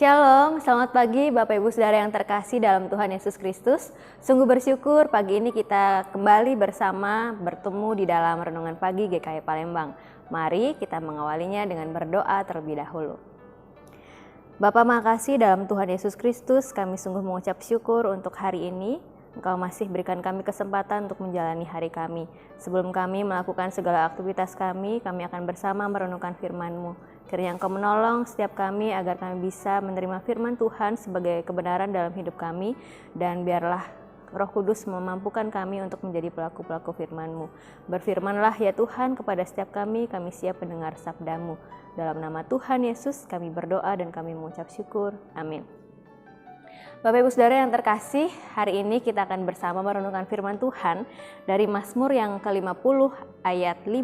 Shalom, selamat pagi Bapak Ibu Saudara yang terkasih dalam Tuhan Yesus Kristus. Sungguh bersyukur pagi ini kita kembali bersama bertemu di dalam Renungan Pagi GKI Palembang. Mari kita mengawalinya dengan berdoa terlebih dahulu. Bapa, makasih dalam Tuhan Yesus Kristus, kami sungguh mengucap syukur untuk hari ini. Engkau masih berikan kami kesempatan untuk menjalani hari kami. Sebelum kami melakukan segala aktivitas kami akan bersama merenungkan firman-Mu. Kiranya Engkau menolong setiap kami agar kami bisa menerima firman Tuhan sebagai kebenaran dalam hidup kami, dan biarlah Roh Kudus memampukan kami untuk menjadi pelaku-pelaku firman-Mu. Berfirmanlah ya Tuhan kepada setiap kami siap mendengar sabda-Mu. Dalam nama Tuhan Yesus kami berdoa dan kami mengucap syukur. Amin. Bapak Ibu Saudara yang terkasih, hari ini kita akan bersama merenungkan firman Tuhan dari Mazmur yang ke-50 ayat 5,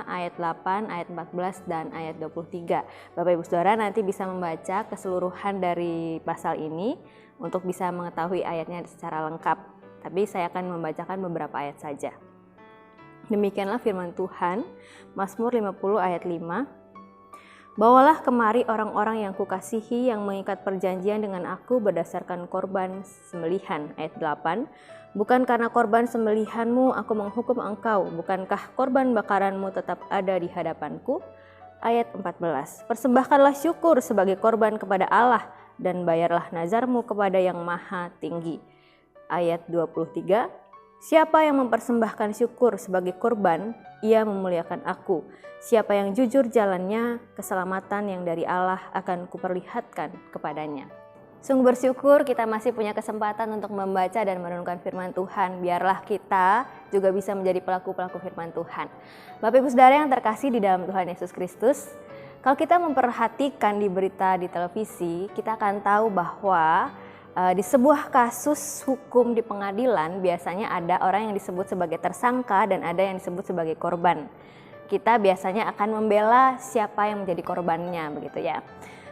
ayat 8, ayat 14, dan ayat 23. Bapak Ibu Saudara nanti bisa membaca keseluruhan dari pasal ini untuk bisa mengetahui ayatnya secara lengkap. Tapi saya akan membacakan beberapa ayat saja. Demikianlah firman Tuhan, Mazmur 50 ayat 5. Bawalah kemari orang-orang yang kukasihi yang mengikat perjanjian dengan aku berdasarkan korban sembelihan. Ayat 8. Bukan karena korban sembelihanmu aku menghukum engkau, bukankah korban bakaranmu tetap ada di hadapanku? Ayat 14. Persembahkanlah syukur sebagai korban kepada Allah dan bayarlah nazarmu kepada yang maha tinggi. Ayat 23. Siapa yang mempersembahkan syukur sebagai korban, ia memuliakan aku. Siapa yang jujur jalannya, keselamatan yang dari Allah akan kuperlihatkan kepadanya. Sungguh bersyukur kita masih punya kesempatan untuk membaca dan merenungkan firman Tuhan. Biarlah kita juga bisa menjadi pelaku-pelaku firman Tuhan. Bapak Ibu Saudara yang terkasih di dalam Tuhan Yesus Kristus, kalau kita memperhatikan di berita di televisi, kita akan tahu bahwa di sebuah kasus hukum di pengadilan biasanya ada orang yang disebut sebagai tersangka dan ada yang disebut sebagai korban. Kita biasanya akan membela siapa yang menjadi korbannya, begitu ya.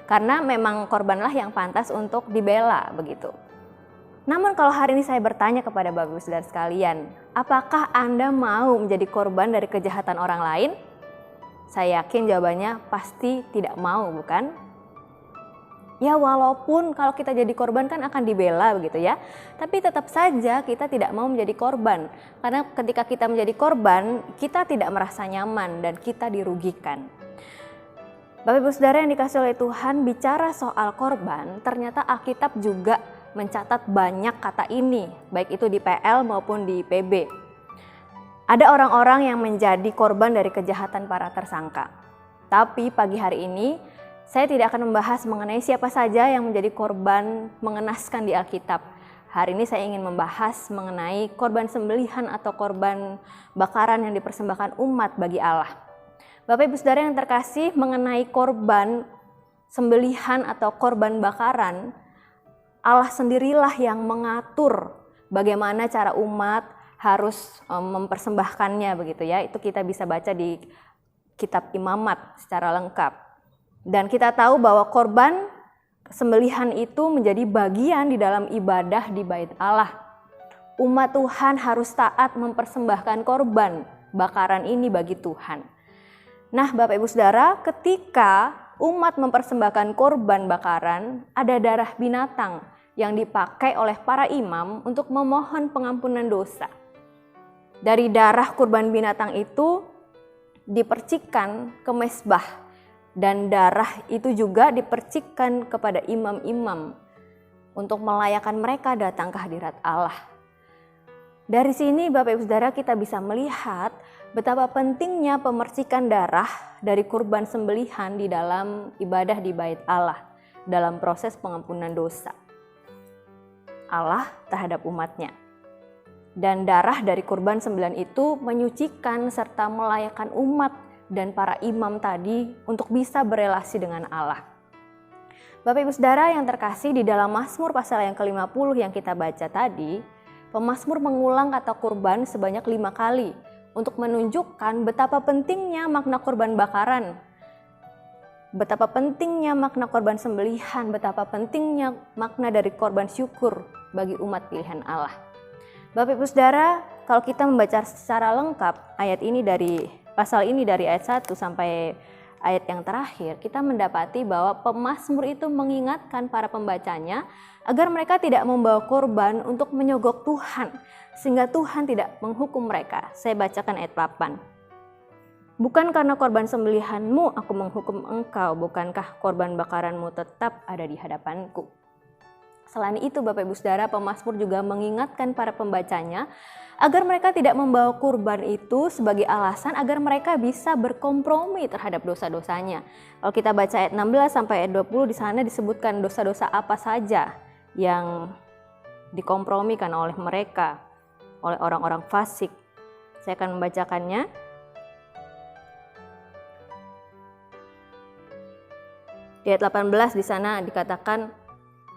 Karena memang korbanlah yang pantas untuk dibela, begitu. Namun kalau hari ini saya bertanya kepada Bapak Ibu Saudara sekalian, apakah Anda mau menjadi korban dari kejahatan orang lain? Saya yakin jawabannya pasti tidak mau, bukan? Ya, walaupun kalau kita jadi korban kan akan dibela, begitu ya. Tapi tetap saja kita tidak mau menjadi korban. Karena ketika kita menjadi korban, kita tidak merasa nyaman dan kita dirugikan. Bapak Ibu Saudara yang dikasih oleh Tuhan, bicara soal korban, ternyata Alkitab juga mencatat banyak kata ini, baik itu di PL maupun di PB. Ada orang-orang yang menjadi korban dari kejahatan para tersangka. Tapi pagi hari ini, saya tidak akan membahas mengenai siapa saja yang menjadi korban mengenaskan di Alkitab. Hari ini saya ingin membahas mengenai korban sembelihan atau korban bakaran yang dipersembahkan umat bagi Allah. Bapak Ibu Saudara yang terkasih, mengenai korban sembelihan atau korban bakaran, Allah sendirilah yang mengatur bagaimana cara umat harus mempersembahkannya, begitu ya. Itu kita bisa baca di kitab Imamat secara lengkap. Dan kita tahu bahwa korban sembelihan itu menjadi bagian di dalam ibadah di Bait Allah. Umat Tuhan harus taat mempersembahkan korban bakaran ini bagi Tuhan. Nah, Bapak Ibu Saudara, ketika umat mempersembahkan korban bakaran, ada darah binatang yang dipakai oleh para imam untuk memohon pengampunan dosa. Dari darah kurban binatang itu dipercikkan ke mezbah. Dan darah itu juga dipercikkan kepada imam-imam untuk melayakan mereka datang ke hadirat Allah. Dari sini Bapak Ibu Saudara kita bisa melihat betapa pentingnya pemercikan darah dari kurban sembelihan di dalam ibadah di Bait Allah dalam proses pengampunan dosa Allah terhadap umatnya. Dan darah dari kurban sembelihan itu menyucikan serta melayakan umat dan para imam tadi untuk bisa berelasi dengan Allah. Bapak Ibu Saudara yang terkasih, di dalam Mazmur pasal yang ke-50 yang kita baca tadi, pemazmur mengulang kata kurban sebanyak 5 kali untuk menunjukkan betapa pentingnya makna korban bakaran, betapa pentingnya makna korban sembelihan, betapa pentingnya makna dari korban syukur bagi umat pilihan Allah. Bapak Ibu Saudara, kalau kita membaca secara lengkap ayat ini pasal ini dari ayat 1 sampai ayat yang terakhir, kita mendapati bahwa pemazmur itu mengingatkan para pembacanya agar mereka tidak membawa korban untuk menyogok Tuhan, sehingga Tuhan tidak menghukum mereka. Saya bacakan ayat 8. Bukan karena korban sembelihanmu aku menghukum engkau, bukankah korban bakaranmu tetap ada di hadapanku. Selain itu Bapak Ibu Saudara, pemazmur juga mengingatkan para pembacanya agar mereka tidak membawa kurban itu sebagai alasan agar mereka bisa berkompromi terhadap dosa-dosanya. Kalau kita baca ayat 16 sampai ayat 20, di sana disebutkan dosa-dosa apa saja yang dikompromikan oleh mereka, oleh orang-orang fasik. Saya akan membacakannya. Di ayat 18 di sana dikatakan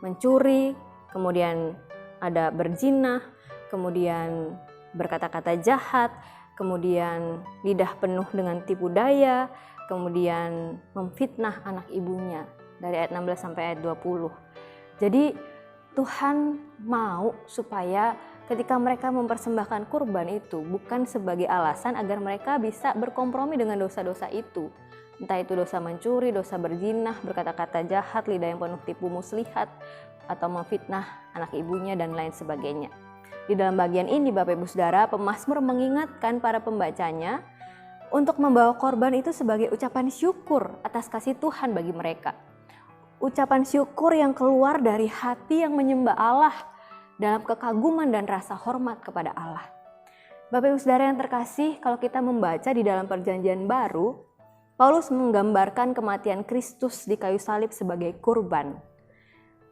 mencuri, kemudian ada berzina, kemudian berkata-kata jahat, kemudian lidah penuh dengan tipu daya, kemudian memfitnah anak ibunya dari ayat 16 sampai ayat 20. Jadi Tuhan mau supaya ketika mereka mempersembahkan kurban itu bukan sebagai alasan agar mereka bisa berkompromi dengan dosa-dosa itu. Entah itu dosa mencuri, dosa berzina, berkata-kata jahat, lidah yang penuh tipu muslihat, atau memfitnah anak ibunya dan lain sebagainya. Di dalam bagian ini Bapak Ibu Saudara, pemazmur mengingatkan para pembacanya untuk membawa korban itu sebagai ucapan syukur atas kasih Tuhan bagi mereka. Ucapan syukur yang keluar dari hati yang menyembah Allah dalam kekaguman dan rasa hormat kepada Allah. Bapak Ibu Saudara yang terkasih, kalau kita membaca di dalam Perjanjian Baru, Paulus menggambarkan kematian Kristus di kayu salib sebagai kurban.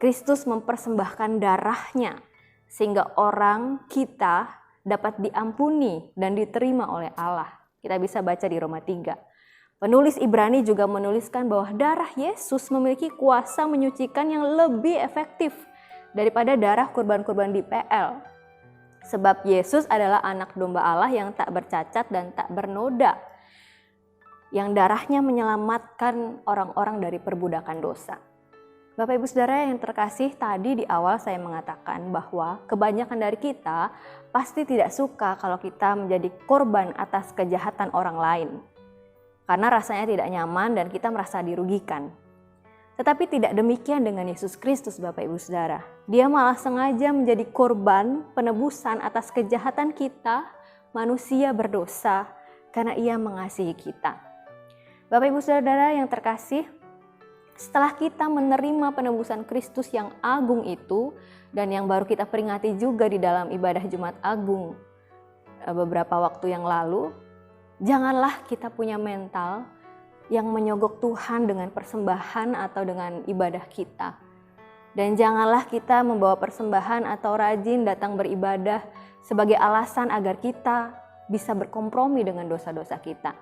Kristus mempersembahkan darahnya sehingga orang kita dapat diampuni dan diterima oleh Allah. Kita bisa baca di Roma 3. Penulis Ibrani juga menuliskan bahwa darah Yesus memiliki kuasa menyucikan yang lebih efektif daripada darah kurban-kurban di PL. Sebab Yesus adalah anak domba Allah yang tak bercacat dan tak bernoda, yang darahnya menyelamatkan orang-orang dari perbudakan dosa. Bapak Ibu Saudara yang terkasih, tadi di awal saya mengatakan bahwa kebanyakan dari kita pasti tidak suka kalau kita menjadi korban atas kejahatan orang lain. Karena rasanya tidak nyaman dan kita merasa dirugikan. Tetapi tidak demikian dengan Yesus Kristus Bapak Ibu Saudara. Dia malah sengaja menjadi korban penebusan atas kejahatan kita, manusia berdosa, karena Ia mengasihi kita. Bapak Ibu Saudara yang terkasih, setelah kita menerima penebusan Kristus yang agung itu dan yang baru kita peringati juga di dalam ibadah Jumat Agung beberapa waktu yang lalu, janganlah kita punya mental yang menyogok Tuhan dengan persembahan atau dengan ibadah kita. Dan janganlah kita membawa persembahan atau rajin datang beribadah sebagai alasan agar kita bisa berkompromi dengan dosa-dosa kita.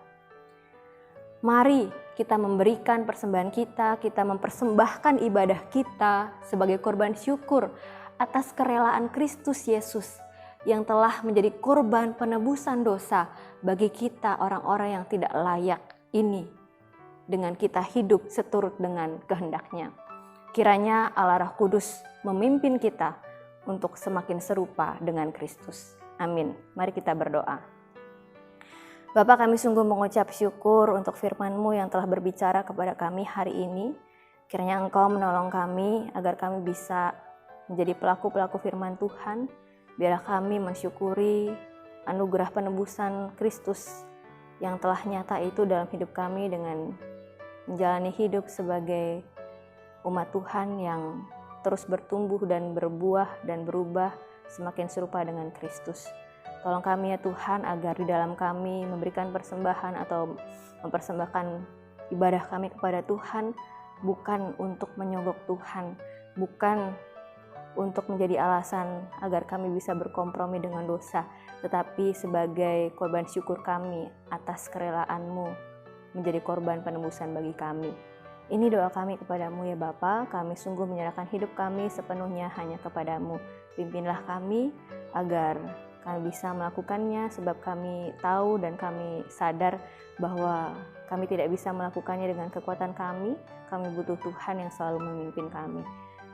Mari kita memberikan persembahan kita mempersembahkan ibadah kita sebagai korban syukur atas kerelaan Kristus Yesus yang telah menjadi korban penebusan dosa bagi kita orang-orang yang tidak layak ini, dengan kita hidup seturut dengan kehendak-Nya. Kiranya Allah Roh Kudus memimpin kita untuk semakin serupa dengan Kristus. Amin. Mari kita berdoa. Bapak, kami sungguh mengucap syukur untuk firman-Mu yang telah berbicara kepada kami hari ini. Kiranya Engkau menolong kami agar kami bisa menjadi pelaku-pelaku firman Tuhan. Biarlah kami mensyukuri anugerah penebusan Kristus yang telah nyata itu dalam hidup kami dengan menjalani hidup sebagai umat Tuhan yang terus bertumbuh dan berbuah dan berubah semakin serupa dengan Kristus. Tolong kami ya Tuhan agar di dalam kami memberikan persembahan atau mempersembahkan ibadah kami kepada Tuhan bukan untuk menyogok Tuhan, bukan untuk menjadi alasan agar kami bisa berkompromi dengan dosa, tetapi sebagai korban syukur kami atas kerelaan-Mu menjadi korban penebusan bagi kami. Ini doa kami kepadamu ya Bapa, kami sungguh menyerahkan hidup kami sepenuhnya hanya kepadamu. Pimpinlah kami agar kami bisa melakukannya sebab kami tahu dan kami sadar bahwa kami tidak bisa melakukannya dengan kekuatan kami butuh Tuhan yang selalu memimpin kami.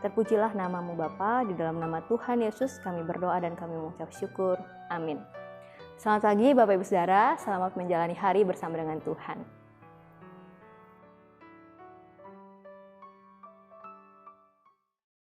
Terpujilah nama-Mu Bapa, di dalam nama Tuhan Yesus kami berdoa dan kami mengucap syukur. Amin. Selamat pagi Bapak Ibu Saudara, selamat menjalani hari bersama dengan Tuhan.